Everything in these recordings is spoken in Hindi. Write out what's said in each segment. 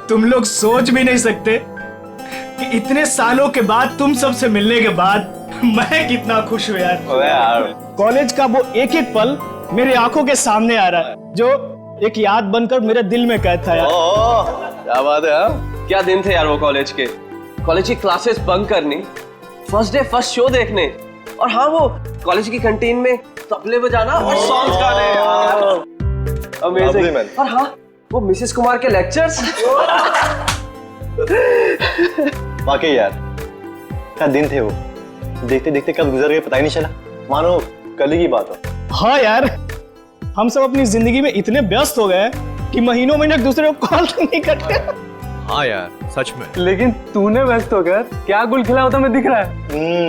तुम लोग सोच भी नहीं सकते कि इतने सालों के बाद तुम सबसे मिलने के बाद मैं कितना खुश हूँ यार। कॉलेज का वो एक एक पल मेरी आंखों के सामने आ रहा है, जो एक याद बनकर मेरे दिल में कैद था यार। क्या बात है यार, क्या दिन थे यार वो कॉलेज के। कॉलेज की क्लासेस बंक करनी, फर्स्ट डे फर्स्ट शो देखने, और हाँ वो कॉलेज की कैंटीन में तबले बजाना और सॉन्ग्स गाने यार। अमेजिंग। और हाँ वो मिसेस कुमार के लेक्चर्स। वाकई यार क्या दिन थे वो, देखते देखते कब गुजर गए पता ही नहीं चला, मानो कल ही की बात हो। हाँ यार, हम सब अपनी जिंदगी में इतने व्यस्त हो गए कि महीनों महीने एक दूसरे को कॉल नहीं करते। हाँ यार सच में। लेकिन तूने व्यस्त होकर क्या गुल खिला होता मैं दिख रहा है।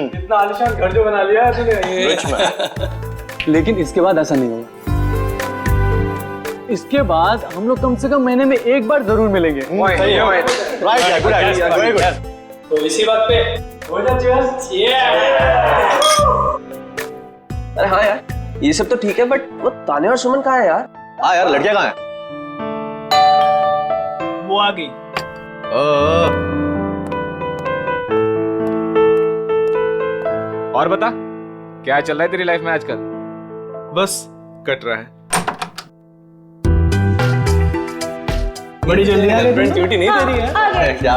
इतना आलीशान घर जो बना लिया है तूने। लेकिन इसके बाद ऐसा नहीं होगा। इसके बाद हम लोग कम से कम महीने में एक बार जरूर मिलेंगे। Right, good idea, very good. तो इसी बात पे हो जा चीयर्स। अरे हाँ यार ये सब तो ठीक है, बट वो ताने और सुमन कहाँ है यार? हाँ यार लड़कियां कहाँ हैं? वो आ गई। और बता क्या चल रहा है तेरी लाइफ में आजकल? बस कट रहा है। बड़ी जल्दी आ गई। ड्यूटी नहीं तेरी है। क्या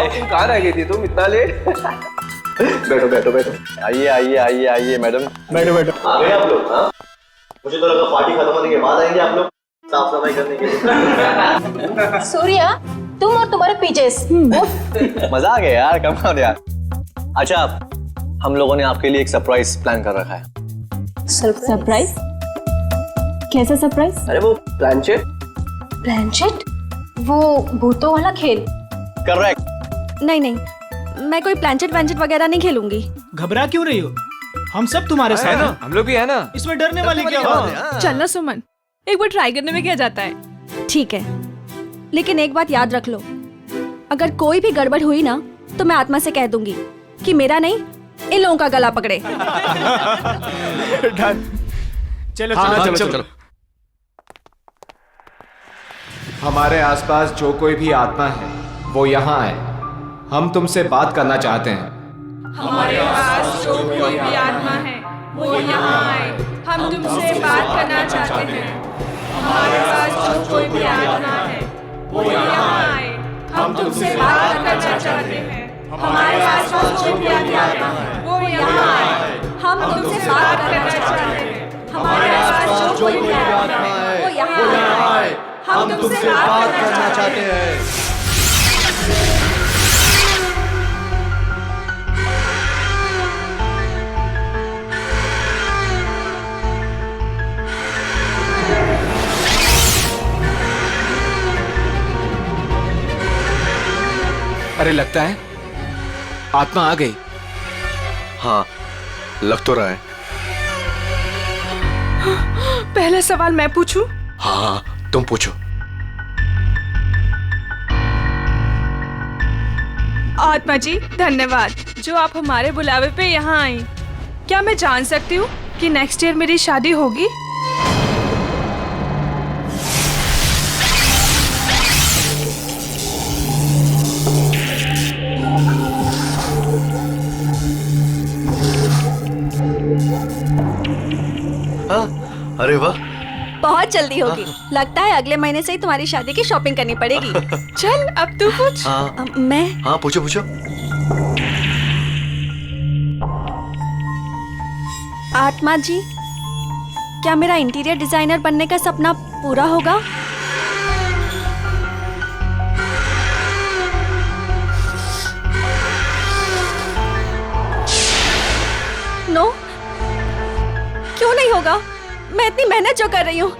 तुम कहाँ रह गई थी तुम इतना लेट? बैठो बैठो बैठो। आइए आइए आइए आइए मैडम। बैठो बैठो। आ गए आप लोग? हाँ मुझे तो लगा पार्टी खत्म होने के बाद आएंगे आप लोग साफ सफाई करने के लिए। सूर्या तुम और तुम्हारे पीजेस। मजा आ गया यार, कमाल यार। अच्छा हम लोगों ने आपके लिए एक सरप्राइज प्लान कर रखा है। सरप्राइज? कैसा सरप्राइज? अरे वो प्लानचेट। प्लानचेट? वो भूतों वाला खेल? करेक्ट। नहीं नहीं, मैं कोई प्लानचेट वैंचेट वगैरह नहीं खेलूंगी। घबरा क्यों रही हो? हम सब तुम्हारे साथ हैं। हम लोग भी है ना। इसमें डरने वाली क्या बात है? चलना सुमन, एक बार ट्राई करने में क्या जाता है। ठीक है, लेकिन एक बात याद रख लो, अगर कोई भी गड़बड़ हुई ना तो मैं आत्मा से कह दूंगी कि मेरा नहीं इन लोगों का गला पकड़े। चलो चलो चलो चलो। हमारे आसपास जो कोई भी आत्मा है वो यहाँ आए, हम तुमसे बात करना चाहते हैं। हमारे पास जो कोई भी आत्मा है वो यहाँ आए, हम तुमसे बात करना चाहते हैं। हमारे पास जो कोई भी आत्मा है वो यहाँ आए, हम तुमसे बात करना चाहते हैं। हमारे पास जो कोई भी आत्मा है वो यहाँ आए, हम तुमसे बात करना चाहते हैं। हमारे पास जो कोई भी आत्मा है वो यहाँ आए, हम तुमसे बात करना चाहते हैं। अरे लगता है आत्मा आ गई। हाँ लग तो रहा है। पहला सवाल मैं पूछूं? हाँ तुम पूछो। आत्मा जी धन्यवाद जो आप हमारे बुलावे पे यहाँ आई। क्या मैं जान सकती हूँ कि नेक्स्ट ईयर मेरी शादी होगी? अरे वाह, बहुत जल्दी होगी। लगता है अगले महीने से ही तुम्हारी शादी की शॉपिंग करनी पड़ेगी। चल अब तू पूछ। हाँ मैं? हाँ पूछो पूछो। आत्मा जी क्या मेरा इंटीरियर डिजाइनर बनने का सपना पूरा होगा? नो, क्यों नहीं होगा? मैं इतनी मेहनत जो कर रही हूँ,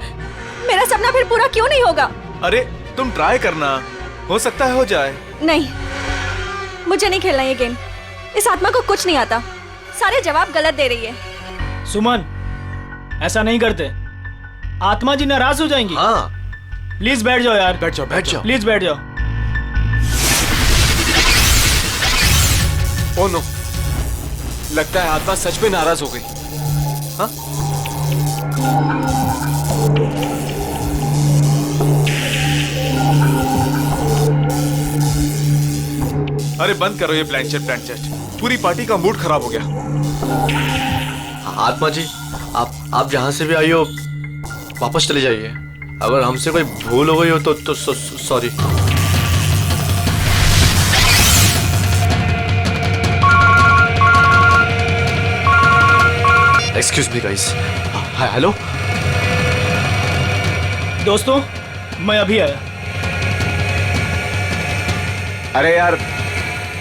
मेरा सपना फिर पूरा क्यों नहीं होगा? अरे तुम ट्राई करना, हो सकता है हो जाए। नहीं, मुझे नहीं खेलना ये गेम। इस आत्मा को कुछ नहीं आता, सारे जवाब गलत दे रही है। सुमन ऐसा नहीं करते, आत्मा जी नाराज हो जाएंगी। हाँ प्लीज बैठ जाओ यार। बैठ जाओ बैठ जाओ। प्लीज बैठ जाओ। ओ नो, लगता है आत्मा सच में नाराज हो गई। हाँ? अरे बंद करो ये प्लानचेट। पूरी पार्टी का मूड खराब हो गया। आत्मा जी, आप जहां से भी आई हो वापस चले जाइए। अगर हमसे कोई भूल हो गई हो तो sorry. Excuse me guys. Hello दोस्तों, मैं अभी आया। अरे यार,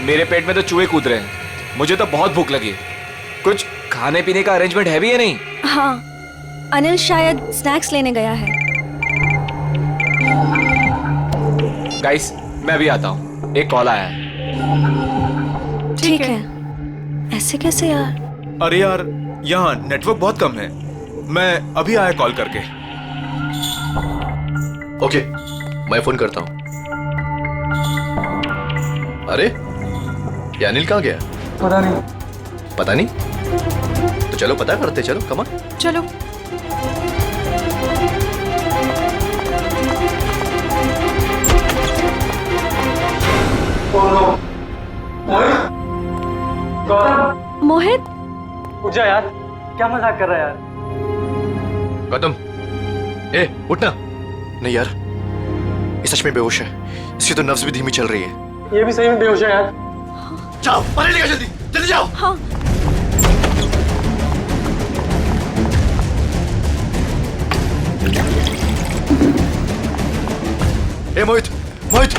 मेरे पेट में तो चूहे कूद रहे हैं। मुझे तो बहुत भूख लगी है। कुछ खाने पीने का अरेंजमेंट है भी या नहीं? हाँ, अनिल शायद स्नैक्स लेने गया है। गाइस, मैं अभी आता हूँ, एक कॉल आया है। ठीक है। ऐसे कैसे यार? अरे यार, यहाँ नेटवर्क बहुत कम है। मैं अभी आया कॉल करके। ओके, मैं फोन करता हूँ। अरे ये अनिल कहाँ गया? पता नहीं। पता नहीं? तो चलो पता करते, चलो कमा। चलो। मोहित, उठ जा यार, क्या मजाक कर रहा है यार? गौतम, ए उठना। नहीं यार, ये सच में बेहोश है। इसकी तो नब्ज भी धीमी चल रही है। ये भी सही में बेहोश है यार। जाओ, पानी लेकर जल्दी जल्दी जाओ। हाँ। ए मोहित, मोहित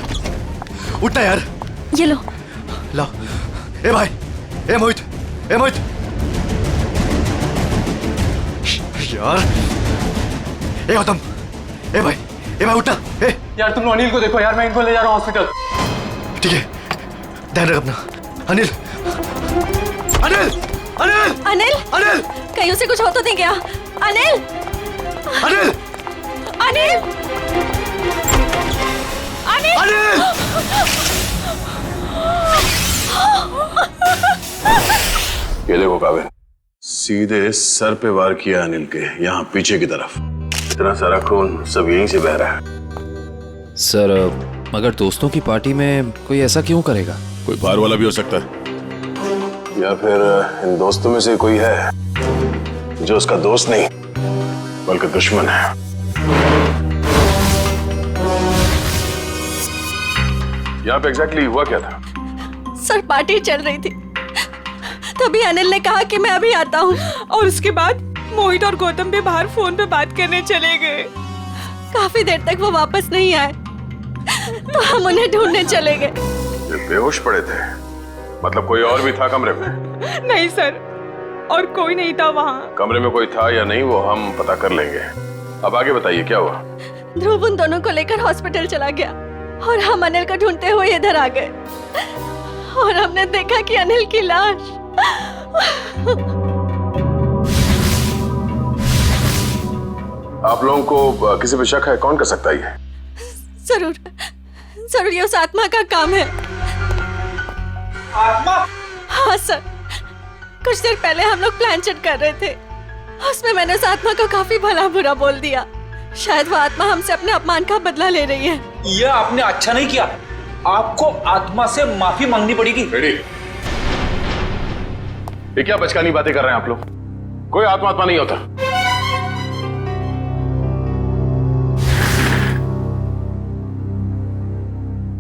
उठना यार। ये लो। लाओ। ए भाई, ए मोहित, ए मोहित। यार, ए गौतम, ए भाई उठना। ए यार तुम अनिल को देखो यार, मैं इनको ले जा रहा हूँ हॉस्पिटल। ठीक है, ध्यान रख अपना। अनिल, अनिल, अनिल, अनिल, अनिल, कहीं उसे कुछ हो तो नहीं गया? अनिल, अनिल, अनिल, अनिल, अनिल। ये देखो काबिल, सीधे सर पे वार किया अनिल के, यहाँ पीछे की तरफ। इतना सारा खून सब यहीं से बह रहा है। सर, मगर दोस्तों की पार्टी में कोई ऐसा क्यों करेगा? कोई बाहर वाला भी हो सकता है, या फिर इन दोस्तों में से कोई है जो उसका दोस्त नहीं बल्कि दुश्मन है। यहाँ पे एग्जैक्टली हुआ क्या था? सर पार्टी चल रही थी, तभी अनिल ने कहा कि मैं अभी आता हूँ। और उसके बाद मोहित और गौतम भी बाहर फोन पे बात करने चले गए। काफी देर तक वो वापस नहीं आए, तो हम उन्हें ढूंढने चले गए। ये बेहोश पड़े थे, मतलब कोई और भी था कमरे में? नहीं सर, और कोई नहीं था वहाँ। कमरे में कोई था या नहीं वो हम पता कर लेंगे। अब आगे बताइए क्या हुआ? ध्रुव उन दोनों को लेकर हॉस्पिटल चला गया और हम अनिल को ढूंढते हुए इधर आ गए और हमने देखा कि अनिल की लाश। आप लोगों को किसी पे शक है? कौन कर सकता है ये? जरूर जरूर ये उस आत्मा का काम है। आत्मा? हाँ सर, कुछ देर पहले हम लोग प्लानचेट कर रहे थे, उसमें मैंने उस आत्मा को काफी भला बुरा बोल दिया। शायद वो आत्मा हमसे अपने अपमान का बदला ले रही है। ये आपने अच्छा नहीं किया, आपको आत्मा से माफी मांगनी पड़ेगी। रेडी? ये क्या बचकानी बातें कर रहे हैं आप लोग? कोई आत्मा नहीं होता।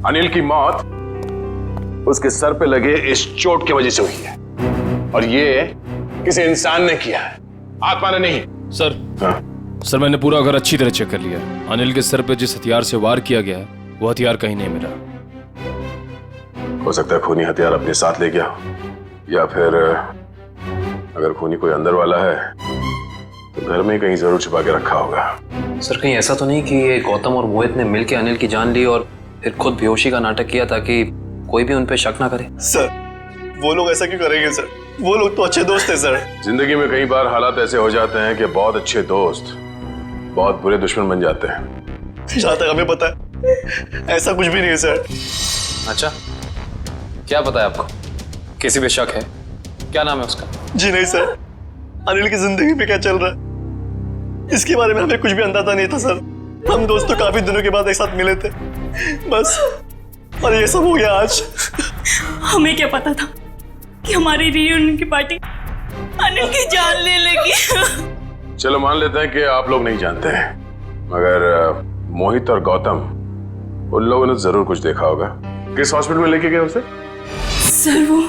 अनिल की मौत उसके सर पे लगे इस चोट की वजह से हुई है, और ये किसी इंसान ने किया है, आत्मा ने नहीं। सर, हाँ? सर मैंने पूरा घर अच्छी तरह चेक कर लिया। अनिल के सर पे जिस हथियार से वार किया गया है, वो हथियार कहीं नहीं मिला। हो सकता है खूनी हथियार अपने साथ ले गया, या फिर अगर खूनी कोई अंदर वाला है तो घर में कहीं जरूर छुपा के रखा होगा। सर कहीं ऐसा तो नहीं कि ये गौतम और मोहित ने मिलकर अनिल की जान ली और फिर खुद बेहोशी का नाटक किया ताकि कोई भी उन पे शक ना करे? सर, वो लोग ऐसा क्यों करेंगे सर? वो लोग तो अच्छे दोस्त हैं सर। जिंदगी में कई बार हालात ऐसे हो जाते हैं कि बहुत अच्छे दोस्त बहुत बुरे दुश्मन बन जाते हैं। जहाँ तक हमें पता है ऐसा कुछ भी नहीं है सर। अच्छा, क्या पता है आपको? किसी पे शक है? क्या नाम है उसका? जी नहीं सर, अनिल की जिंदगी में क्या चल रहा है इसके बारे में हमें कुछ भी अंदाजा नहीं था सर। हम दोस्त तो काफी दिनों के बाद एक साथ मिले थे बस, और ये सब हो गया आज। हमें क्या पता था कि हमारी रियूनियन की पार्टी अनिल की जान ले लेगी। चलो मान लेते हैं कि आप लोग नहीं जानते हैं, मगर मोहित और गौतम उन लोगों ने जरूर कुछ देखा होगा। किस हॉस्पिटल में लेके गए उसे? सर वो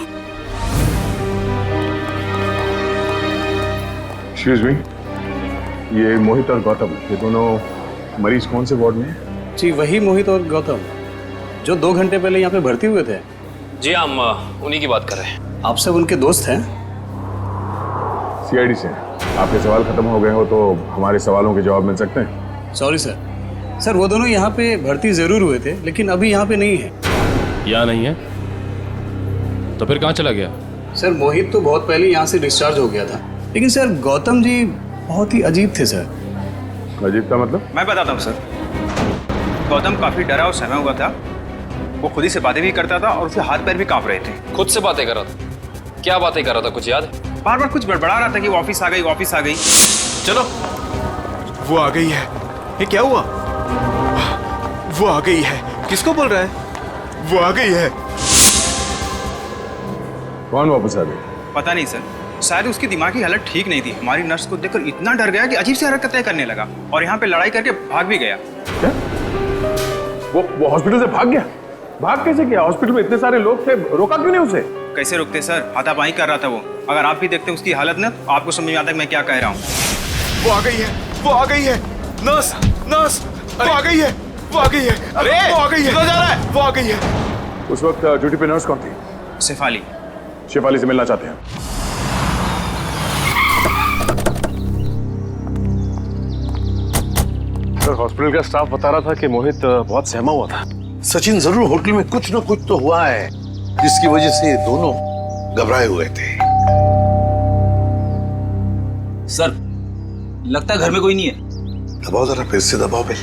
एक्सक्यूज मी, ये मोहित और गौतम ये दोनों मरीज कौन से वार्ड में हैं? जी वही मोहित और गौतम जो 2 घंटे पहले यहाँ पे भर्ती हुए थे। जी हम उन्हीं की बात कर रहे हैं। आप सब उनके दोस्त हैं? सीआईडी से। आपके सवाल खत्म हो गए हो तो हमारे सवालों के जवाब मिल सकते हैं? Sorry sir. सर वो दोनों यहाँ पे भर्ती जरूर हुए थे लेकिन अभी यहाँ पे नहीं है। यहाँ नहीं है तो फिर कहाँ चला गया? सर मोहित तो बहुत पहले यहाँ से डिस्चार्ज हो गया था, लेकिन सर गौतम जी बहुत ही अजीब थे सर। अजीब का मतलब? मैं बताता हूँ सर। गौतम काफी डरा और सहमा हुआ था। वो खुद ही से बातें भी करता था और उसके हाथ पैर भी कांप रहे थे। खुद से बातें कर रहा था? क्या बातें कर रहा था, कुछ याद है? बार बार कुछ बड़बड़ा रहा था कि ऑफिस आ गई, ऑफिस आ गई। चलो, वो आ गई है। ये क्या हुआ? वो आ गई है। किसको बोल रहा है? वो आ गई है। कौन वापस आ गई? पता नहीं सर, शायद उसकी दिमागी हालत ठीक नहीं थी। हमारी नर्स को देखकर इतना डर गया कि अजीब सी हरकतें करने लगा और यहाँ पे लड़ाई करके भाग भी गया। क्या? वो हॉस्पिटल से भाग गया? भाग कैसे गया? हॉस्पिटल में इतने सारे लोग थे, रोका क्यों नहीं उसे? कैसे रुकते सर, हाथापाई कर रहा था वो। अगर आप भी देखते उसकी हालत ना तो आपको समझ में आता है मैं क्या कह रहा हूँ। वो आ गई है। वो आ गई है। नर्स, नर्स, वो आ गई है। वो आ गई है। अरे वो आ गई है। किधर जा रहा है? वो आ गई है। उस वक्त ड्यूटी पे नर्स कौन थी? शेफाली। शेफाली से मिलना चाहते हैं। सर हॉस्पिटल का स्टाफ बता रहा था कि मोहित बहुत सहमा हुआ था। सचिन जरूर होटल में कुछ न कुछ तो हुआ है जिसकी वजह से ये दोनों घबराए हुए थे। सर लगता है घर में कोई नहीं है। दबाओ जरा, फिर से दबाओ बेल।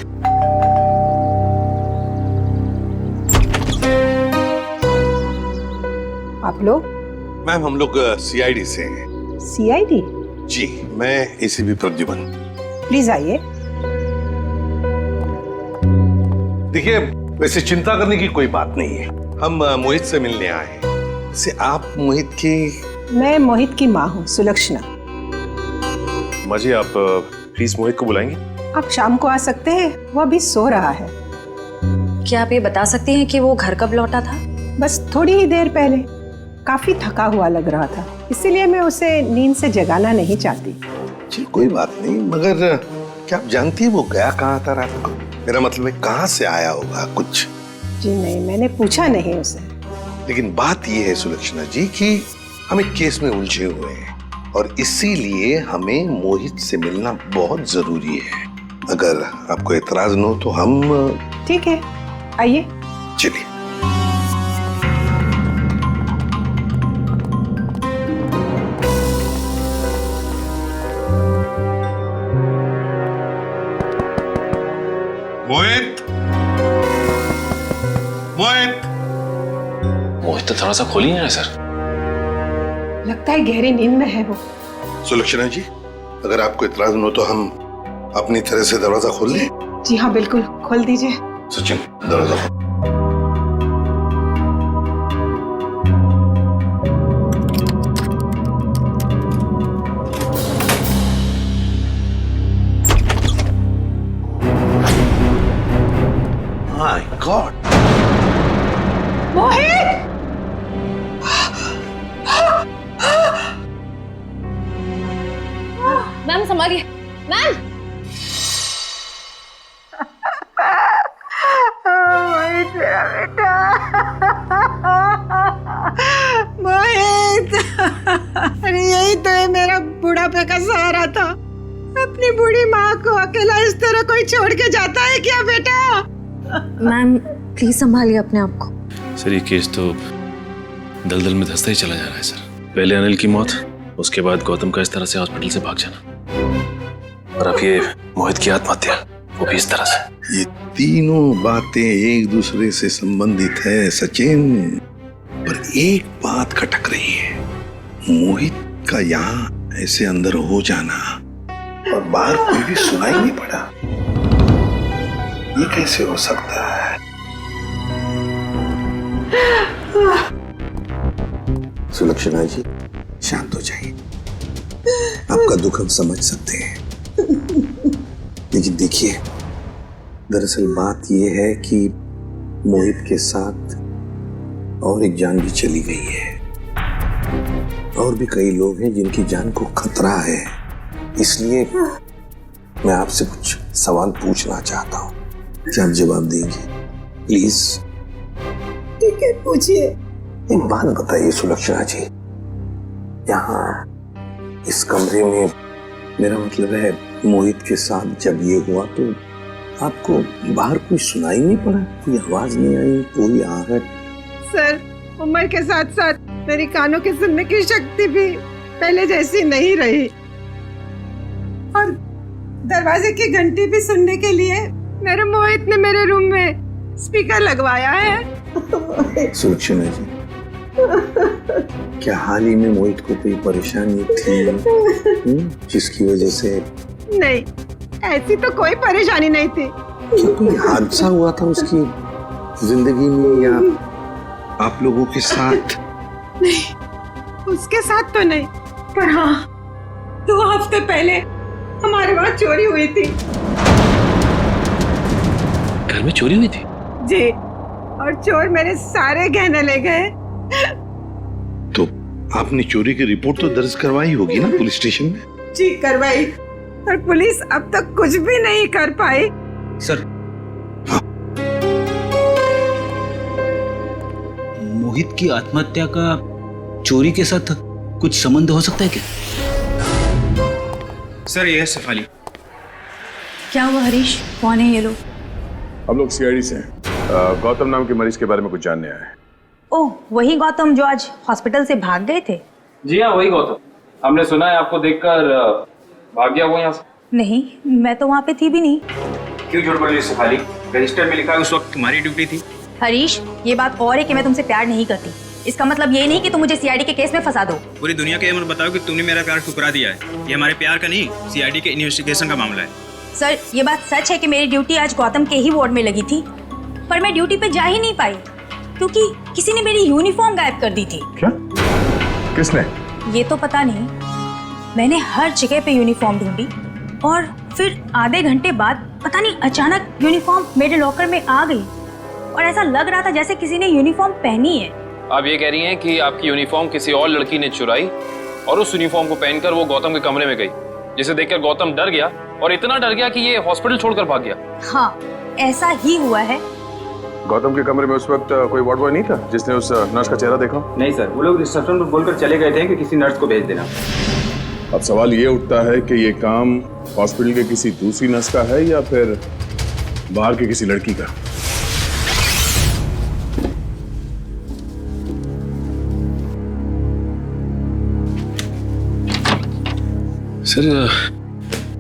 आप लोग? मैम हम लोग सीआईडी से हैं। सीआईडी? जी मैं एसीपी प्रद्युमन। प्लीज आइए। देखिए वैसे चिंता करने की कोई बात नहीं है, हम मोहित से मिलने आए हैं। वैसे आप मोहित की? मैं मोहित की माँ हूँ, सुलक्षणा। माँ जी आप प्लीज मोहित को बुलाएंगे? आप शाम को आ सकते हैं, वो अभी सो रहा है। क्या आप ये बता सकती हैं कि वो घर कब लौटा था? बस थोड़ी ही देर पहले। काफी थका हुआ लग रहा था, इसीलिए मैं उसे नींद से जगाना नहीं चाहती। जी कोई बात नहीं, मगर क्या आप जानती है वो गया कहाँ था रात को? मेरा मतलब है कहाँ से आया होगा कुछ? जी नहीं, मैंने पूछा नहीं उसे। लेकिन बात ये है सुलक्षणा जी कि हम एक केस में उलझे हुए हैं और इसीलिए हमें मोहित से मिलना बहुत जरूरी है। अगर आपको एतराज न हो तो हम? ठीक है, आइए। चलिए। मोहित, मोहित। मोहित तो थोड़ा सा खोल ही नहीं रहा सर। लगता है गहरी नींद में है वो। सुलक्षणा जी अगर आपको इतराज न हो तो हम अपनी तरह से दरवाजा खोल लें? जी हाँ बिल्कुल, खोल दीजिए। सचिन दरवाजा खोल। My God. मोहित! मैम संभालिए, मैम। मोहित मेरा बेटा। मोहित! अरे यही तो है मेरा बुढ़ापे का सहारा था। अपनी बूढ़ी माँ को अकेला इस तरह कोई छोड़ के जाता है क्या बेटा? मैम प्लीज संभालिए अपने आप को। सर ये केस तो दलदल में धंसता ही चला जा रहा है सर। पहले अनिल की मौत, उसके बाद गौतम का इस तरह से हॉस्पिटल से भाग जाना, और अब ये मोहित की आत्महत्या, वो भी इस तरह से। ये तीनों बातें एक दूसरे से संबंधित है सचिन, पर एक बात खटक रही है। मोहित का यहाँ ऐसे अंदर हो जाना और बाहर कोई भी सुनाई नहीं पड़ा, ये कैसे हो सकता है? सुलक्षणा जी, शांत हो जाइए। आपका दुख हम समझ सकते हैं, लेकिन देखिए, दरअसल बात यह है कि मोहित के साथ और एक जान भी चली गई है, और भी कई लोग हैं जिनकी जान को खतरा है। इसलिए मैं आपसे कुछ सवाल पूछना चाहता हूँ, क्या आप जवाब देंगे? प्लीज। ठीक है, पूछिए। एक बात बताइए सुलक्षणा जी, यहाँ इस कमरे में, मेरा मतलब है मोहित के साथ जब ये हुआ तो आपको बाहर कोई सुनाई नहीं पड़ा? कोई आवाज नहीं आई, कोई आहट? सर, उम्र के साथ साथ मेरी कानों की सुनने की शक्ति भी पहले जैसी नहीं रही, और दरवाजे की घंटी भी सुनने के लिए मेरे मोहित ने मेरे रूम में स्पीकर लगवाया है। सुलक्षणा जी, क्या हाल ही में मोहित को कोई परेशानी थी जिसकी वजह से? नहीं, ऐसी तो कोई परेशानी नहीं थी। क्या कोई हादसा हुआ था उसकी जिंदगी में, या आप लोगों के साथ? नहीं, उसके साथ तो नहीं, पर हाँ, 2 हफ्ते पहले हमारे वहाँ चोरी हुई थी। घर में चोरी हुई थी? जी, और चोर मेरे सारे गहने ले गए। तो आपने चोरी की रिपोर्ट तो दर्ज करवाई होगी ना पुलिस स्टेशन में? जी, करवाई, पर पुलिस अब तक कुछ भी नहीं कर पाई। सर, मोहित की आत्महत्या का चोरी के साथ कुछ संबंध हो सकता है क्या? सर, ये है शेफाली। क्या हुआ हरीश? कौन है ये लोग? हम लोग सीआईडी से हैं। गौतम नाम के मरीज के बारे में कुछ जानने आए हैं। ओह, वही गौतम जो आज हॉस्पिटल से भाग गए थे? जी हाँ, वही गौतम। हमने सुना है आपको देखकर भाग गया वो यहाँ से। नहीं, मैं तो वहाँ पे थी भी नहीं। क्यों झूठ बोल रही है शेफाली? रजिस्टर में लिखा है उस वक्त तुम्हारी ड्यूटी थी। हरीश, ये बात और है कि मैं तुमसे प्यार नहीं करती। इसका मतलब ये नहीं कि तुम मुझे सीआईडी के केस में फंसा दो। पूरी दुनिया के ये मत बताओ कि तुमने मेरा प्यार ठुकरा दिया है। ये हमारे प्यार का नहीं, सीआईडी के इन्वेस्टिगेशन का मामला है। सर, ये बात सच है कि मेरी ड्यूटी आज गौतम के ही वार्ड में लगी थी, पर मैं ड्यूटी पे जा ही नहीं पाई क्योंकि किसी ने मेरी यूनिफॉर्म गायब कर दी थी। क्या? किसने? ये तो पता नहीं। मैंने हर जगह पे यूनिफॉर्म ढूंढी और फिर आधे घंटे बाद पता नहीं अचानक यूनिफॉर्म मेरे लॉकर में आ गई, और ऐसा लग रहा था जैसे किसी ने यूनिफॉर्म पहनी है। आप ये कह रही हैं कि आपकी यूनिफॉर्म किसी और लड़की ने चुराई और उस यूनिफॉर्म को पहनकर वो गौतम के कमरे में गई, जिसे देखकर गौतम डर गया और इतना डर गया कि ये हॉस्पिटल छोड़कर भाग गया। हाँ, ऐसा ही हुआ है। गौतम के कमरे में उस वक्त कोई वार्ड बॉय नहीं था जिसने उस नर्स का चेहरा देखा? नहीं सर, वो लोग रिसेप्शन पर बोलकर चले गए थे कि किसी नर्स को भेज देना। अब सवाल ये उठता है कि ये काम हॉस्पिटल के किसी दूसरी नर्स का है या फिर बाहर की किसी लड़की का? सर,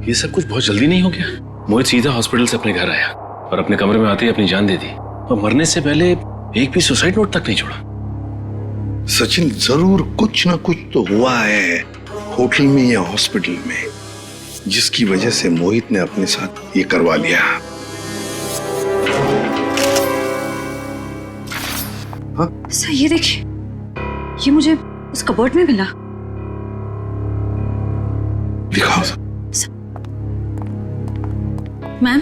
ये सब कुछ बहुत जल्दी नहीं हो गया? मोहित सीधा हॉस्पिटल से अपने घर आया और अपने कमरे में आते ही अपनी जान दे दी, और मरने से पहले एक भी सुसाइड नोट तक नहीं छोड़ा। सचिन, जरूर कुछ ना कुछ तो हुआ है होटल में या हॉस्पिटल में, जिसकी वजह से मोहित ने अपने साथ ये करवा लिया। हाँ? सर, ये देखिए, ये मुझे उस कबोर्ड में मिला। दिखाओ। मैम।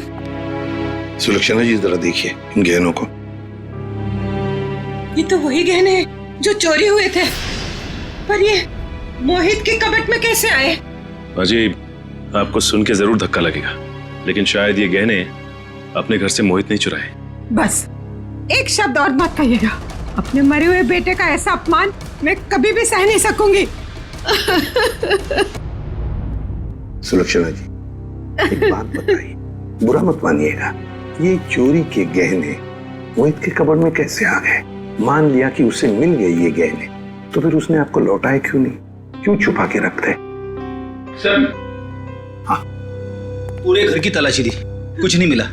सुलक्षणा जी, जरा देखिए इन गहनों को। ये तो वही गहने हैं जो चोरी हुए थे, पर ये मोहित के कबट में कैसे आए? अजय, आपको सुन के जरूर धक्का लगेगा, लेकिन शायद ये गहने अपने घर से मोहित नहीं चुराए। बस एक शब्द और मत कहिएगा। अपने मरे हुए बेटे का ऐसा अपमान मैं कभी भी सह नहीं सकूंगी। सुलक्षणा जी, एक बात बताइए, बुरा मत मानिएगा, ये चोरी के गहने मोहित के कबड़ में कैसे आ गए? मान लिया कि उसे मिल गए ये गहने, तो फिर उसने आपको लौटाए क्यों नहीं? क्यों छुपा के रखते? सर, हाँ, पूरे घर की तलाशी दी, कुछ नहीं मिला।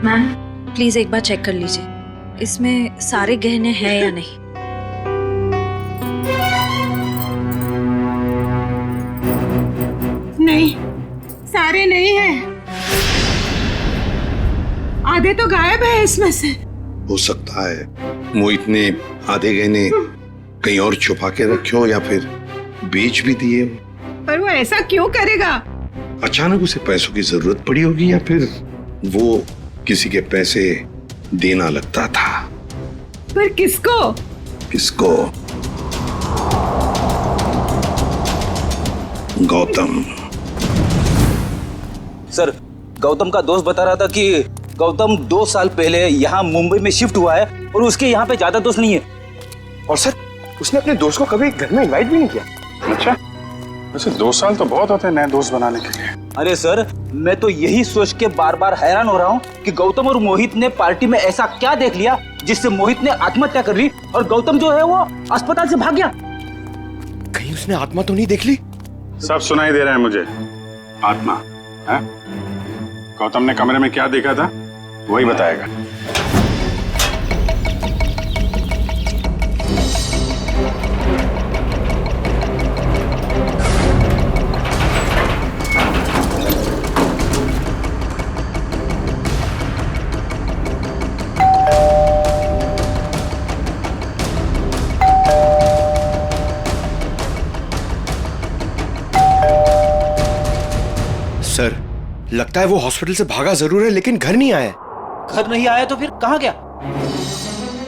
मैम, प्लीज एक बार चेक कर लीजिए, इसमें सारे गहने हैं या नहीं। आधे तो गायब है इसमें से। हो सकता है मोहित ने आधे गहने कहीं और छुपा के रखे हो या फिर बेच भी दिए। पर वो ऐसा क्यों करेगा? अचानक उसे पैसों की जरूरत पड़ी होगी या फिर वो किसी के पैसे देना लगता था। पर किसको? किसको? गौतम। सर, गौतम का दोस्त बता रहा था कि गौतम 2 साल पहले यहाँ मुंबई में शिफ्ट हुआ है और उसके यहाँ पे ज्यादा दोस्त नहीं है। और सर, उसने अपने दोस्त को कभी घर में इनवाइट भी नहीं किया। अच्छा, वैसे 2 साल तो बहुत होते हैं नए दोस्त बनाने के लिए। अरे सर, मैं तो यही सोच के बार बार हैरान हो रहा हूँ कि गौतम और मोहित ने पार्टी में ऐसा क्या देख लिया जिससे मोहित ने आत्महत्या कर ली और गौतम जो है वो अस्पताल से भाग गया। कहीं उसने आत्मा तो नहीं देख ली? सब सुनाई दे रहा है मुझे। आत्मा है? गौतम ने कमरे में क्या देखा था वही बताएगा। सर, लगता है वो हॉस्पिटल से भागा जरूर है लेकिन घर नहीं आया। घर नहीं आया तो फिर कहाँ गया?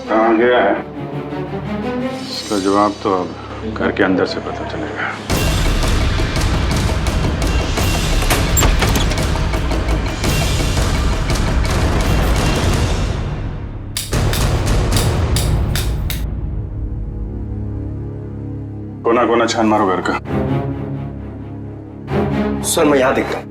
कहाँ गया है इसका जवाब तो अब घर के अंदर से पता चलेगा। कोना कोना छान मारो घर का। सर, मैं यहां देखता हूं।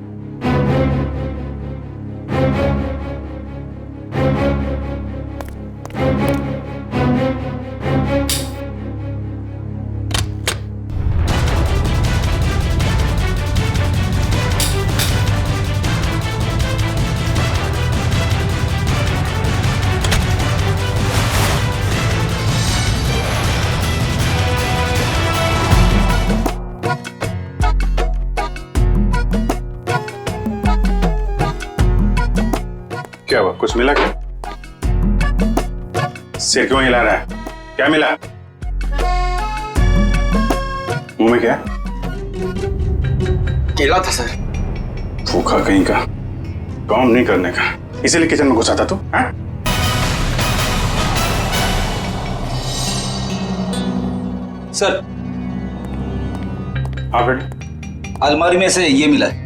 क्या हुआ? कुछ मिला क्या? सिर क्यों हिला रहा है? क्या मिला? मुंह में क्या? केला था सर। भूखा कहीं का, काम नहीं करने का, इसीलिए किचन में घुसा था तू? हाँ? सर, हाँ बेटा। अलमारी में से ये मिला है।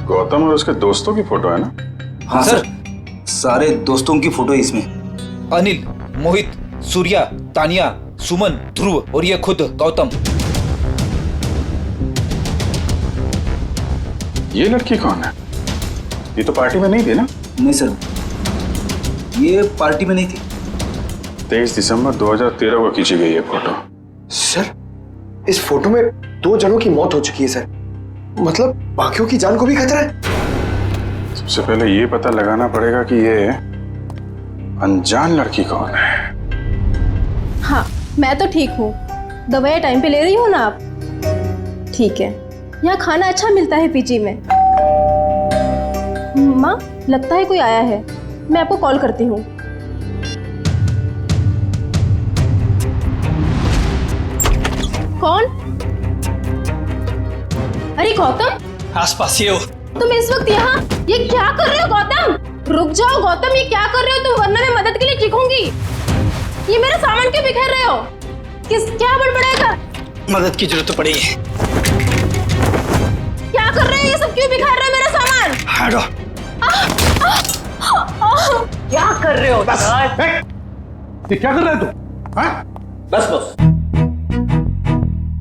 गौतम और उसके दोस्तों की फोटो है ना? हाँ सर, सारे दोस्तों की फोटो है इसमें। अनिल, मोहित, सूर्या, तानिया, सुमन, ध्रुव और ये खुद गौतम। ये लड़की कौन है? ये तो पार्टी में नहीं थी ना? नहीं सर, ये पार्टी में नहीं थी। 23 दिसंबर 2013 को खींची गई है फोटो। सर, इस फोटो में 2 जनों की मौत हो चुकी है सर। मतलब बाकियों की जान को भी खतरा है। सबसे पहले ये पता लगाना पड़ेगा कि ये अनजान लड़की कौन है। हाँ, मैं तो ठीक हूँ। दवाइयाँ टाइम पे ले रही हो ना आप? ठीक है। यहाँ खाना अच्छा मिलता है पीजी में। माँ, लगता है कोई आया है। मैं आपको कॉल करती हूँ। कौन? अरे गौतम, आसपास ही हो। तुम इस वक्त यहाँ ये क्या कर रहे हो? गौतम, रुक जाओ। गौतम, ये क्या कर रहे हो तुम? वरना मैं मदद के लिए चीखूंगी। ये मेरा सामान क्यों बिखेर रहे हो? क्या बड़बड़ाएगा? मदद की जरूरत पड़ेगी। क्या कर रहे हो? ये सब क्यों बिखेर रहे हो मेरा सामान? हटो। क्या कर रहे हो? ये क्या कर रहे हो तुम? बस बस।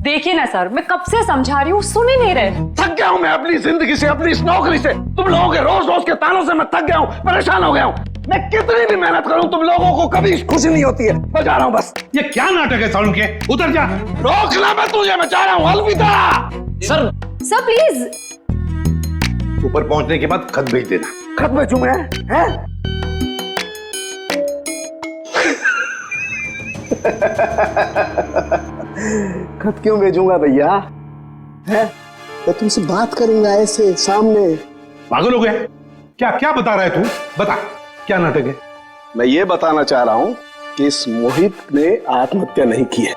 देखिए ना सर, मैं कब से समझा रही हूँ, सुन ही नहीं रहे। थक गया हूँ मैं अपनी जिंदगी से, अपनी इस नौकरी से। तुम लोगों के रोज रोज के तानों से मैं थक गया हूँ, परेशान हो गया हूँ। मैं कितनी भी मेहनत करूँ तुम लोगों को कभी खुशी नहीं होती है। मैं जा रहा हूँ बस। ये क्या नाटक है साउंड के? उतर जा। रोकना मैं तुझे, मैं जा रहा हूँ। अलविदा। Sir please. ऊपर पहुंचने के बाद खत भेज देना। खत भेजूं मैं? हैं? खत क्यों भेजूंगा भैया? है? मैं तुमसे बात करूंगा ऐसे सामने। पागल हो गए? क्या क्या बता रहा है तू? बता, क्या नाटक है? मैं ये बताना चाह रहा हूँ कि इस मोहित ने आत्महत्या नहीं की है,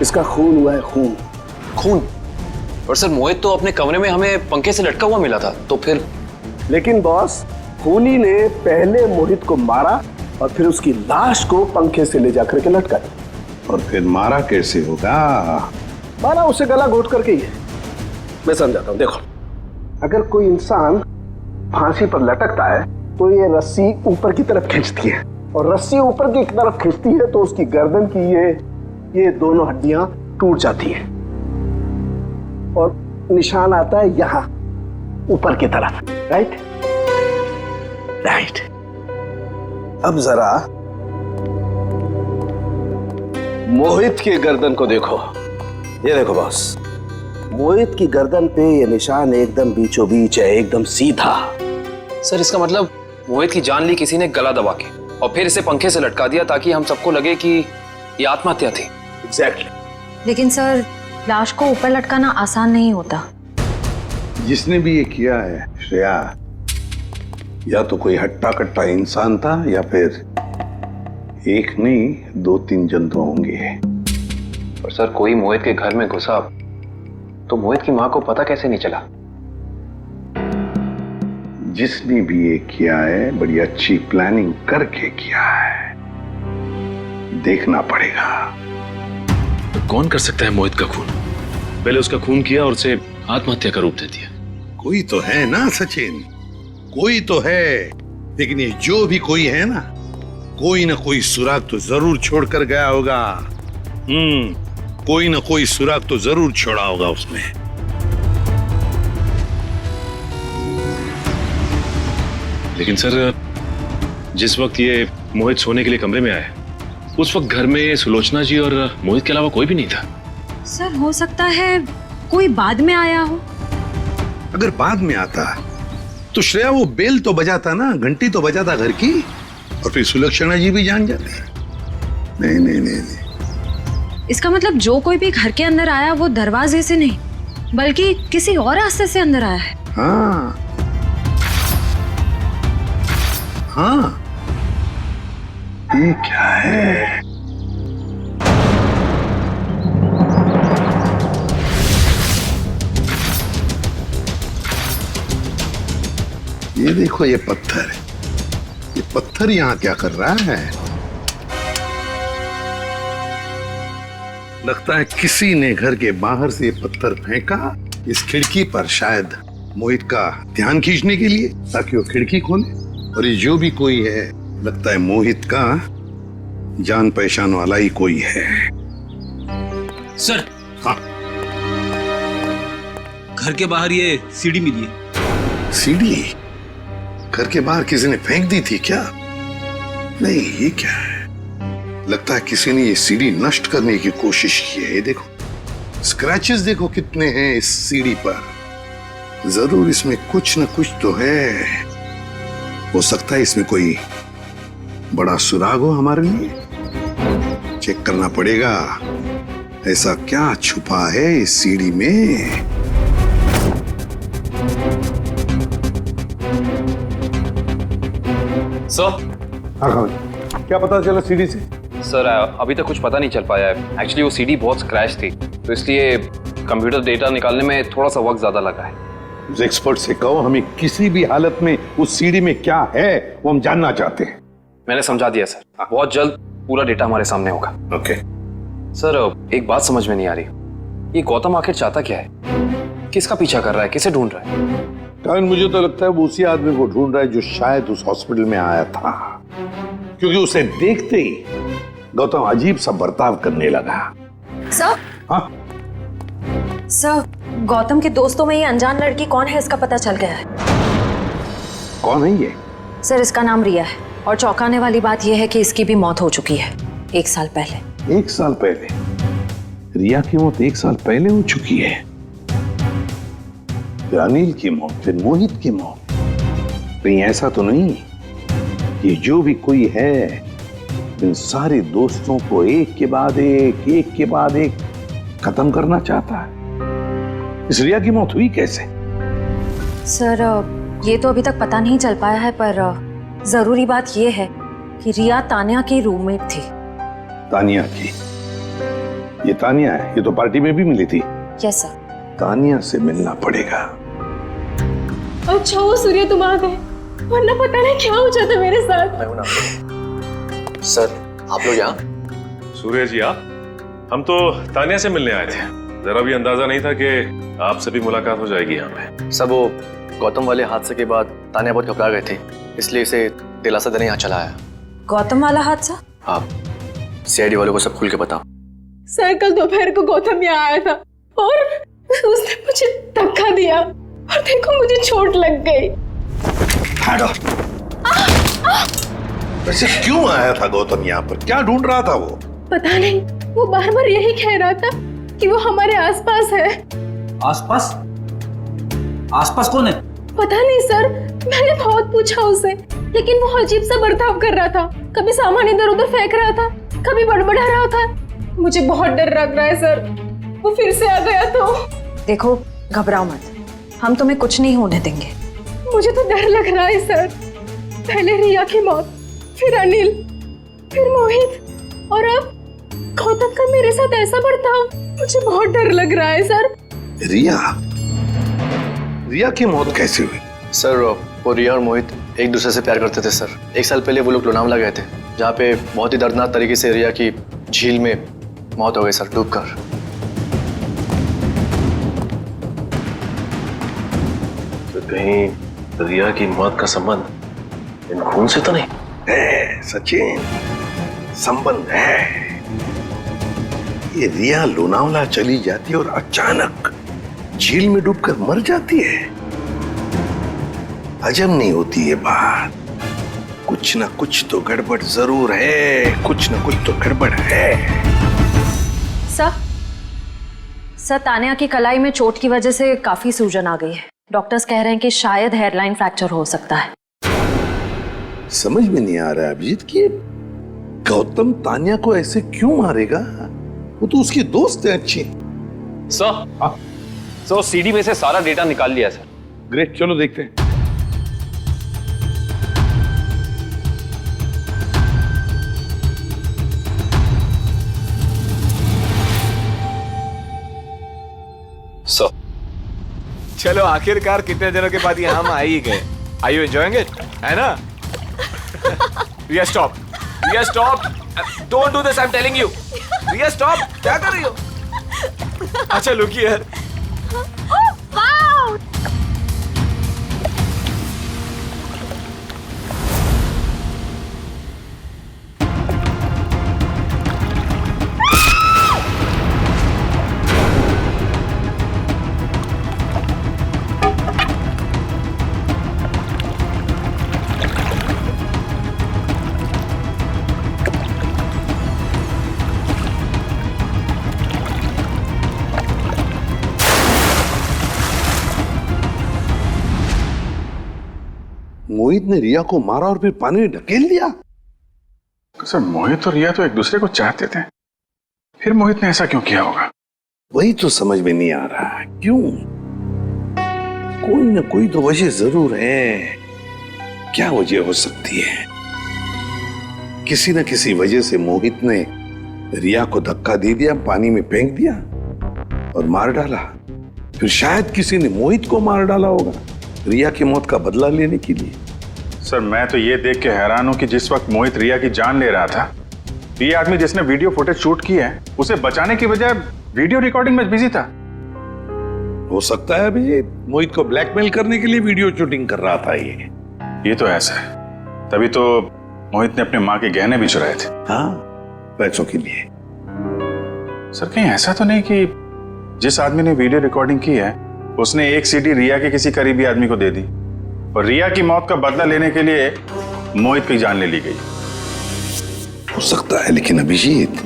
इसका खून हुआ है, खून। खून? और सर मोहित तो अपने कमरे में हमें पंखे से लटका हुआ मिला था, तो फिर? लेकिन बॉस, खूनी ने पहले मोहित को मारा और फिर उसकी लाश को पंखे से ले जाकर के लटका दिया। और फिर मारा कैसे होगा? मारा उसे गला घोट करके ही है। मैं समझाता हूँ, देखो, अगर कोई इंसान फांसी पर लटकता है तो ये रस्सी ऊपर की तरफ खींचती है, और रस्सी ऊपर की तरफ खींचती है तो उसकी गर्दन की ये दोनों हड्डियां टूट जाती हैं और निशान आता है यहां ऊपर की तरफ। Right right. अब जरा मोहित की गर्दन को देखो, ये देखो बॉस, मोहित की गर्दन पे ये निशान एकदम बीचों बीच है, एकदम सीधा। सर इसका मतलब मोहित की जान ली किसी ने गला दबा के और फिर इसे पंखे से लटका दिया ताकि हम सबको लगे कि ये आत्महत्या थी। एग्जैक्टली। लेकिन सर, लाश को ऊपर लटकाना आसान नहीं होता। जिसने भी ये किया है श्रेया, या तो कोई हट्टा कट्टा इंसान था या फिर एक नहीं 2-3 जंतु होंगे। और सर कोई मोहित के घर में घुसा तो मोहित की मां को पता कैसे नहीं चला? जिसने भी ये किया है बड़ी अच्छी प्लानिंग करके किया है, देखना पड़ेगा। तो कौन कर सकता है मोहित का खून? पहले उसका खून किया और उसे आत्महत्या का रूप दे दिया। कोई तो है ना सचिन, कोई तो है। लेकिन ये जो भी कोई है ना कोई सुराग तो जरूर छोड़कर गया होगा। कोई ना कोई सुराग तो जरूर छोड़ा होगा उसने। लेकिन सर, जिस वक्त ये मोहित सोने के लिए कमरे में आए, उस वक्त घर में सुलोचना जी और मोहित के अलावा कोई भी नहीं था। सर हो सकता है कोई बाद में आया हो। अगर बाद में आता तो श्रेया वो बेल तो बजाता ना, घंटी तो बजाता घर की, और फिर सुलक्षणा जी भी जान जाते। नहीं नहीं नहीं नहीं। इसका मतलब जो कोई भी घर के अंदर आया वो दरवाजे से नहीं बल्कि किसी और रास्ते से अंदर आया है। हाँ हाँ, ये क्या है? ये देखो, ये पत्थर यहाँ क्या कर रहा है? लगता है किसी ने घर के बाहर से ये पत्थर फेंका इस खिड़की पर, शायद मोहित का ध्यान खींचने के लिए, ताकि वो खिड़की खोले। और ये जो भी कोई है, लगता है मोहित का जान पहचान वाला ही कोई है। सर। हाँ। घर के बाहर ये सीढ़ी मिली है। सीढ़ी? घर के बाहर किसी ने फेंक दी थी क्या? नहीं, ये क्या है? लगता है किसी ने ये सीढ़ी नष्ट करने की कोशिश की है। ये देखो, स्क्रैचेस देखो कितने हैं इस सीढ़ी पर। जरूर इसमें कुछ न कुछ तो है। हो सकता है इसमें कोई बड़ा सुराग हो हमारे लिए। चेक करना पड़ेगा, ऐसा क्या छुपा है इस सीढ़ी में। सर। हाँ, क्या पता चला सीढ़ी से? सर अभी तक कुछ पता नहीं चल पाया है। एक्चुअली वो सीढ़ी बहुत स्क्रैच थी, तो इसलिए कंप्यूटर डेटा निकालने में थोड़ा सा वक्त ज्यादा लगा है। उस एक्सपर्ट से कहो, हमें किसी भी हालत में उस सीढ़ी में क्या है वो हम जानना चाहते हैं। मैंने समझा दिया सर, बहुत जल्द पूरा डेटा हमारे सामने होगा। ओके। सर एक बात समझ में नहीं आ रही, ये गौतम आखिर चाहता क्या है? किसका पीछा कर रहा है? किसे ढूंढ रहा है? कारण मुझे तो लगता है वो उसी आदमी को ढूंढ रहा है जो शायद उस हॉस्पिटल में आया था, क्योंकि उसे देखते ही गौतम अजीब सा बर्ताव करने लगा। सर। हाँ सर, गौतम के दोस्तों में ये अनजान लड़की कौन है इसका पता चल गया है। कौन है ये? सर इसका नाम रिया है, और चौंकाने वाली बात यह है कि इसकी भी मौत हो चुकी है 1 साल पहले। 1 साल पहले? रिया की मौत 1 साल पहले हो चुकी है। फिर अनिल की मौत, फिर मोहित की मौत। कहीं ऐसा तो नहीं कि जो भी कोई है इन सारे दोस्तों को एक के बाद एक खत्म करना चाहता है? इस रिया की मौत हुई कैसे? सर ये तो अभी तक पता नहीं चल पाया है, पर जरूरी बात ये है कि रिया तानिया की रूममेट थी। तानिया की? ये तानिया है, ये तो पार्टी में भी मिली थी। Yes sir. तानिया से मिलना पड़ेगा। अच्छा वो सूर्य तुम आ गए, वरना पता नहीं क्या हो जाता मेरे साथ। सर आप लोग यहाँ? सूर्य जी आप? हम तो तानिया से मिलने आए थे। जरा भी अंदाजा नहीं था कि आपसे भी मुलाकात हो जाएगी यहाँ पे। सब वो गौतम वाले हादसे के बाद तानिया बहुत घबरा गए थे, इसलिए इसे दिलासा देने यहाँ चला आया। गौतम वाला हादसा? आप सीआईडी वालों को सब खुल के बताओ। सर कल दोपहर को गौतम यहाँ आया था और उसने मुझे धक्का दिया और देखो मुझे चोट लग गई। वैसे क्यों आया था गौतम यहाँ पर? क्या ढूंढ रहा था वो? पता नहीं, वो बार बार यही कह रहा था कि वो हमारे आसपास है। आसपास? आसपास कौन है? पता नहीं सर, मैंने बहुत पूछा उसे, लेकिन वो अजीब सा बर्ताव कर रहा था। कभी सामान इधर उधर फेंक रहा था, कभी बड़बड़ा रहा था। मुझे बहुत डर लग रहा है सर, वो फिर से आ गया तो। देखो घबराओ मत, हम तुम्हें कुछ नहीं होने देंगे। मुझे तो डर लग रहा है सर। पहले रिया की मौत, फिर अनिल, फिर मोहित और अब गौतम का मेरे साथ ऐसा बर्ताव। मुझे बहुत डर लग रहा है सर। रिया की मौत कैसे हुई? सर वो रिया और मोहित एक दूसरे से प्यार करते थे सर। 1 साल पहले वो लोग लोनावला गए थे, जहाँ पे बहुत ही दर्दनाक तरीके से रिया की झील में मौत हो गई सर, डूबकर। तो कहीं रिया की मौत का संबंध इन खून से तो नहीं है? सचिन, संबंध है। ये रिया लोनावला चली जाती है और अचानक झील में डूबकर मर जाती है। हजम नहीं होती ये बात। कुछ ना कुछ तो गड़बड़ जरूर है, कुछ ना कुछ तो गड़बड़ है। सर तानिया की कलाई में चोट की वजह से काफी सूजन आ गई है। डॉक्टर्स कह रहे हैं कि शायद हेयरलाइन फ्रैक्चर हो सकता है। समझ में नहीं आ रहा है अभिजीत कि गौतम तानिया को ऐसे क्यों मारेगा? वो तो उसकी दोस्त है अच्छी। सर सीडी में से सारा डेटा निकाल लिया सर। ग्रेट, चलो देखते हैं। चलो आखिरकार कितने दिनों के बाद यहाँ हम आ ही गए। Are you enjoying it? है ना? रिया stop. Riya stop. Don't do this, I'm telling you. Riya stop. क्या कर रही हो? अच्छा look here. वाओ! मोहित ने रिया को मारा और फिर पानी में ढकेल दिया। सर मोहित और रिया तो एक दूसरे को चाहते थे, फिर मोहित ने ऐसा क्यों किया होगा? वही तो समझ में नहीं आ रहा। क्यों? कोई ना कोई तो वजह जरूर है। क्या वजह हो सकती है? किसी न किसी वजह से मोहित ने रिया को धक्का दे दिया, पानी में फेंक दिया और मार डाला। फिर शायद किसी ने मोहित को मार डाला होगा रिया की मौत का बदला लेने के लिए। सर मैं तो ये देख के हैरान हूं कि जिस वक्त मोहित रिया की जान ले रहा था, ये आदमी जिसने वीडियो फुटेज शूट की है, उसे बचाने की बजाय वीडियो रिकॉर्डिंग में बिजी था। हो सकता है अभी मोहित को ब्लैकमेल करने के लिए वीडियो शूटिंग कर रहा था। ये तो ऐसा है, तभी तो मोहित ने अपने माँ के गहने भी चुराए थे। हाँ, पैसों के लिए। सर कहीं ऐसा तो नहीं कि जिस आदमी ने वीडियो रिकॉर्डिंग की है उसने एक सीडी रिया के किसी करीबी आदमी को दे दी और रिया की मौत का बदला लेने के लिए मोहित की जान ले ली गई? हो सकता है, लेकिन अभिजीत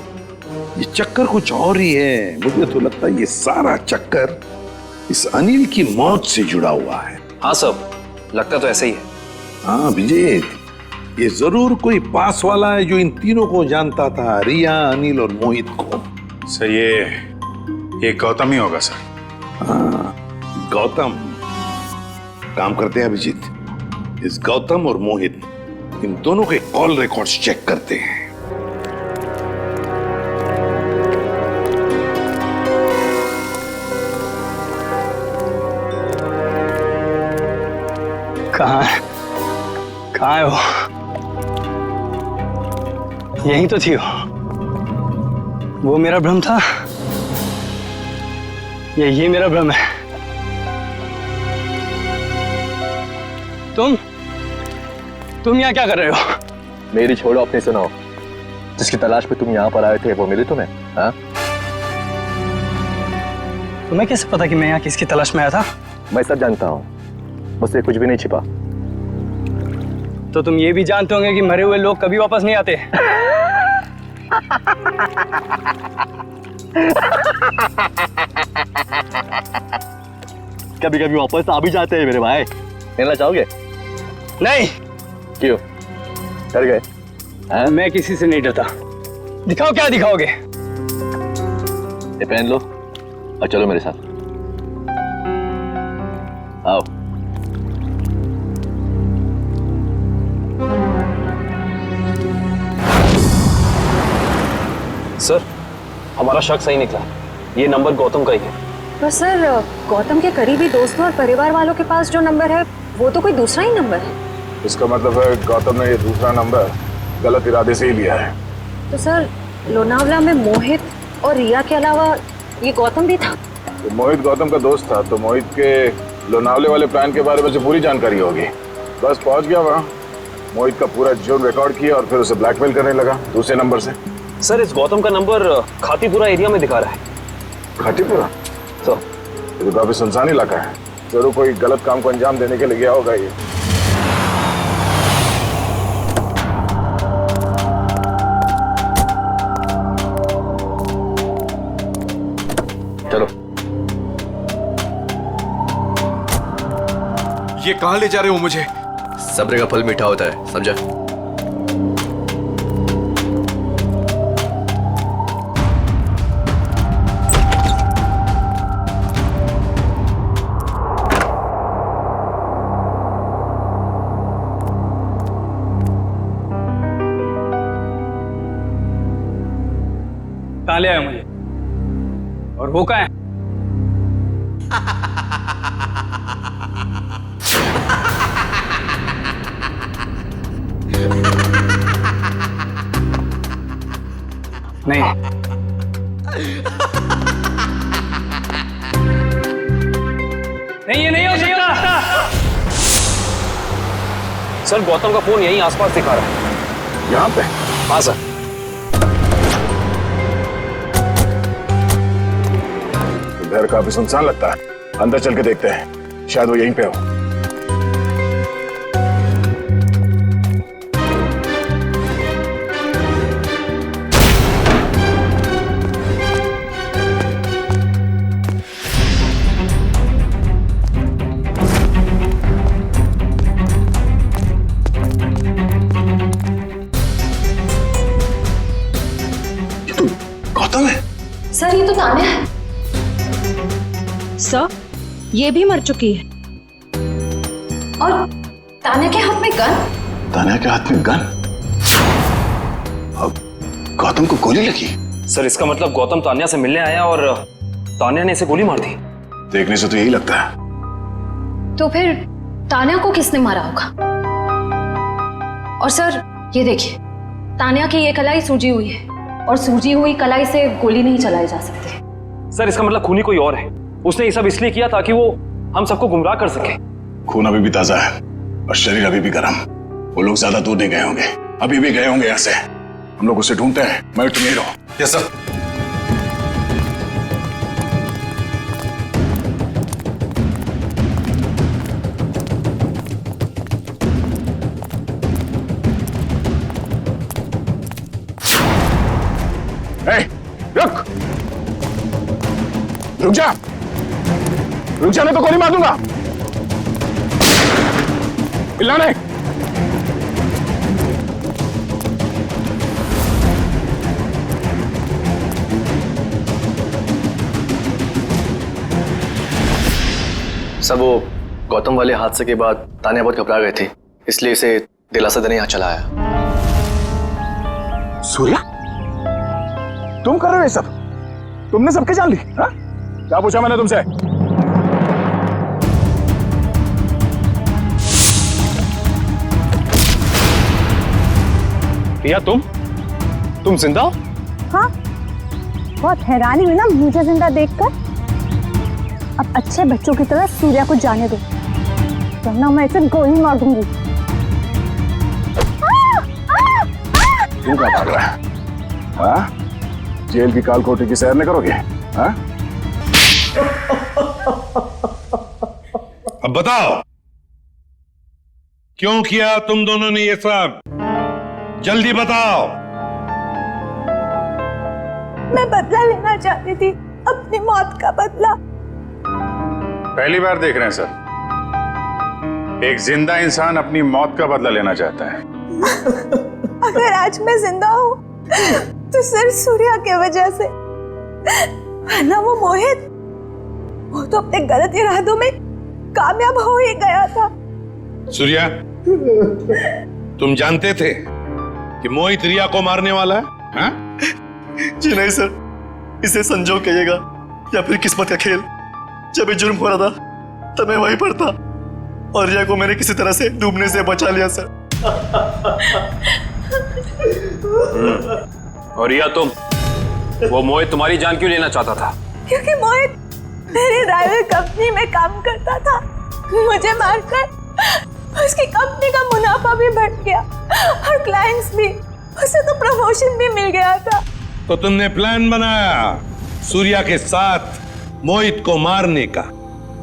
ये चक्कर कुछ और ही है। मुझे तो लगता है ये सारा चक्कर इस अनिल की मौत से जुड़ा हुआ है। हाँ सब लगता तो ऐसे ही है। हाँ अभिजीत, ये जरूर कोई पास वाला है जो इन तीनों को जानता था, रिया, अनिल और मोहित को। सर ये गौतम ही होगा सर। हाँ गौतम। काम करते हैं अभिजीत, इस गौतम और मोहित इन दोनों के कॉल रिकॉर्ड्स चेक करते हैं। कहाँ है? कहाँ है वो? यही तो थी वो मेरा भ्रम था, ये मेरा भ्रम है। तुम यहाँ क्या कर रहे हो? मेरी छोड़ो, अपनी सुनाओ। जिसकी तलाश में तुम यहाँ पर आए थे वो मिली तुम्हें? हाँ? तुम्हें कैसे पता कि मैं यहाँ किसकी तलाश में आया था? मैं सब जानता हूँ, मुझसे कुछ भी नहीं छिपा। तो तुम ये भी जानते होंगे कि मरे हुए लोग कभी वापस नहीं आते। कभी कभी वापस आ भी जाते हैं मेरे भाई। मिलना चाहोगे? नहीं। क्यों? डर गए? मैं किसी से नहीं डरता। दिखाओ क्या दिखाओगे? ये पहन लो और चलो मेरे साथ। आओ। सर, हमारा शक सही निकला, ये नंबर गौतम का ही है। पर सर, गौतम के करीबी दोस्तों और परिवार वालों के पास जो नंबर है वो तो कोई दूसरा ही नंबर है। इसका मतलब है गौतम ने ये दूसरा नंबर गलत इरादे से ही लिया है। तो सर, लोनावला में मोहित और रिया के अलावा ये गौतम भी था? तो मोहित गौतम का दोस्त था, तो मोहित के लोनावले वाले प्लान के बारे में जो पूरी जानकारी होगी। बस पहुंच गया वहाँ, मोहित का पूरा जुर्म रिकॉर्ड किया और फिर उसे ब्लैकमेल करने लगा दूसरे नंबर से। सर, इस गौतम का नंबर खातीपुरा एरिया में दिखा रहा है। खातीपुरा? तो ये तो काफी सुनसान इलाका है, जरूर कोई गलत काम को अंजाम देने के लिए गया होगा ये। चलो। ये कहां ले जा रहे हो मुझे? सब्र का फल मीठा होता है, समझा? कहाँ ले आया मुझे? और वो कहाँ है? नहीं, ये नहीं हो सकता। सर, गौतम का फोन यहीं आसपास दिखा रहा है। यहाँ पे? हाँ सर। घर काफी सुनसान लगता है, अंदर चल के देखते हैं, शायद वो यहीं पे हो। ये तो गौतम है। सर, ये तो तान्या है। सर, ये भी मर चुकी है। और तान्या के हाथ में गन? तान्या के हाथ में गन? अब गौतम को गोली लगी? सर, इसका मतलब गौतम तान्या से मिलने आया और तान्या ने इसे गोली मार दी। देखने से तो यही लगता है। तो फिर तान्या को किसने मारा होगा? और सर, ये देखिए, तान्या की ये कलाई सूजी हुई है और सूजी हुई कलाई से गोली नहीं चलाई जा सकती। सर, इसका मतलब खूनी कोई और है। उसने ये सब इसलिए किया ताकि वो हम सबको गुमराह कर सके। खून अभी भी ताजा है और शरीर अभी भी गर्म। वो लोग ज्यादा दूर नहीं गए होंगे, अभी भी गए होंगे यहाँ से। हम लोग उसे ढूंढते हैं। मैं तुम यहीं रहो। Yes sir. रुक रुक जा, रुक जा, मैं तो गोली मार दूंगा। चिल्लाने। सब वो गौतम वाले हादसे के बाद तानिया बहुत घबरा गई थी, इसलिए इसे दिलासा देने यहाँ चला आया। सूर्या, तुम कर रहे हो ये सब? तुमने सबके जान ली? हाँ? क्या पूछा मैंने तुमसे? या तुम जिंदा हो? हाँ, बहुत हैरानी हुई ना मुझे जिंदा देखकर। अब अच्छे बच्चों की तरह सूर्या को जाने दो, वरना मैं इसे गोली मार दूंगी। क्यों क्या भाग रहा है? हाँ? जेल की काल कोठरी की सैर नहीं करोगे? हाँ? अब बताओ, क्यों किया तुम दोनों ने ये सब? जल्दी बताओ। मैं बदला लेना चाहती थी, अपनी मौत का बदला। पहली बार देख रहे हैं सर, एक जिंदा इंसान अपनी मौत का बदला लेना चाहता है। अगर आज मैं जिंदा हूँ तो सिर्फ सूर्या की वजह से, वरना वो मोहित, वो तो अपने गलत इरादों में कामयाब हो ही गया था। सूर्या, तुम जानते थे कि मोहित रिया को मारने वाला है? हाँ? जी नहीं सर, इसे संजोग कहिएगा या फिर किस्मत का खेल। जब ये जुर्म हो रहा था तब मैं वहीं पर था और रिया को मैंने किसी तरह से डूबने से बचा लिया सर। और रिया, वो मोहित तुम्हारी जान क्यों लेना चाहता था? क्योंकि मोहित मेरी ड्राइवर कंपनी में काम करता था। मुझे मारकर उसकी कंपनी का मुनाफा भी बढ़ गया और क्लाइंट्स भी, उसे तो प्रमोशन भी मिल गया था। तो तुमने प्लान बनाया सूर्या के साथ मोहित को मारने का,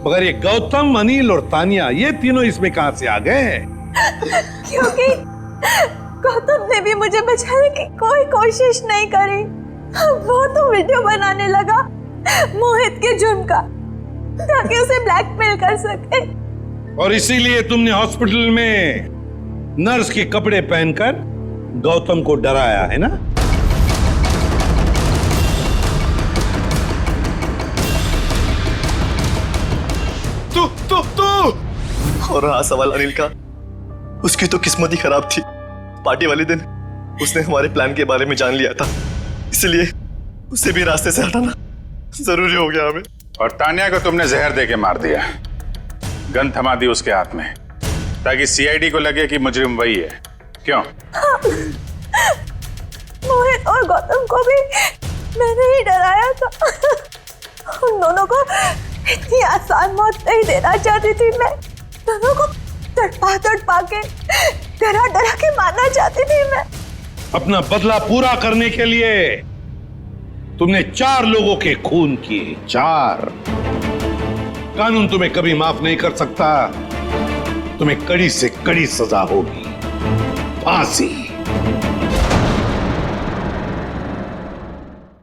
मगर ये गौतम, अनिल और तानिया, ये तीनों इसमें कहां से आ गए? क्योंकि गौतम ने भी मुझे बचाने की कोई कोशिश नहीं करी। वो तो वीडियो बनाने लगा मोहित के जुर्म का, ताकि उसे ब्लैकमेल कर सके। और इसीलिए तुमने हॉस्पिटल में नर्स के कपड़े पहनकर गौतम को डराया है ना? तू और रहा सवाल अनिल का, उसकी तो किस्मत ही खराब थी। पार्टी वाले दिन उसने हमारे प्लान के बारे में जान लिया था, इसलिए उसे भी रास्ते से हटाना जरूरी हो गया हमें। और तानिया को तुमने जहर देके मार दिया, गन थमा दी उसके हाथ में, ताकि सीआईडी को लगे कि मुजरिम वही है। क्यों? मोहित और गौतम को भी मैंने ही डराया था। उन दोनों को इतनी आसान मौत नहीं देना चाहती थी मैं। दोनों को तड़पा के, डरा के मारना चाहती थी मैं। अपना बदला पूरा करने के लिए तुमने 4 लोगों के खून किए, 4। कानून तुम्हें कभी माफ नहीं कर सकता। तुम्हें कड़ी से कड़ी सजा होगी, फांसी।